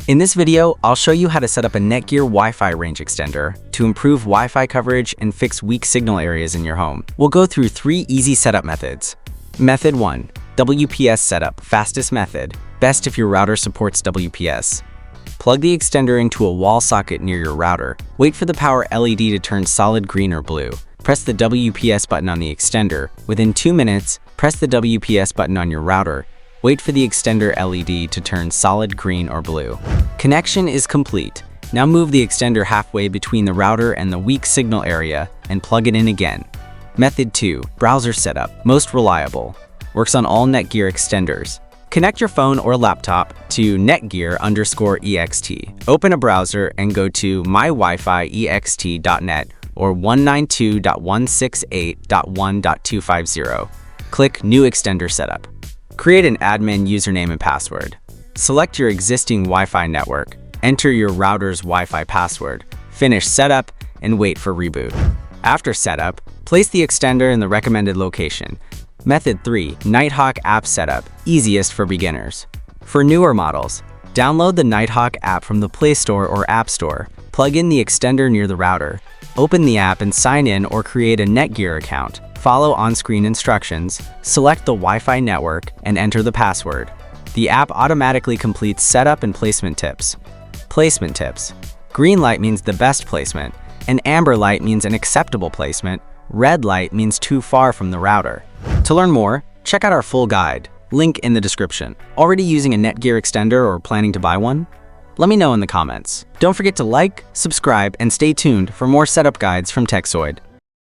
In this video, I'll show you how to set up a Netgear Wi-Fi range extender to improve Wi-Fi coverage and fix weak signal areas in your home. We'll go through 3 easy setup methods. Method 1. WPS setup, fastest method, best if your router supports WPS. Plug the extender into a wall socket near your router. Wait for the power LED to turn solid green or blue. Press the WPS button on the extender. Within 2 minutes, press the WPS button on your router. Wait for the extender LED to turn solid green or blue. Connection is complete. Now move the extender halfway between the router and the weak signal area and plug it in again. Method 2. Browser setup, most reliable. Works on all Netgear extenders. Connect your phone or laptop to netgear_ext. Open a browser and go to mywifi.ext.net or 192.168.1.250. Click New Extender Setup. Create an admin username and password. Select your existing Wi-Fi network. Enter your router's Wi-Fi password. Finish setup and wait for reboot. After setup, place the extender in the recommended location. Method 3. Nighthawk app setup, easiest for beginners. For newer models, download the Nighthawk app from the Play Store or App Store. Plug in the extender near the router. Open the app and sign in or create a Netgear account. Follow on-screen instructions, select the Wi-Fi network, and enter the password. The app automatically completes setup and placement tips. Placement tips. Green light means the best placement, and amber light means an acceptable placement. Red light means too far from the router. To learn more, check out our full guide, link in the description. Already using a Netgear extender or planning to buy one? Let me know in the comments. Don't forget to like, subscribe, and stay tuned for more setup guides from Tekzoid.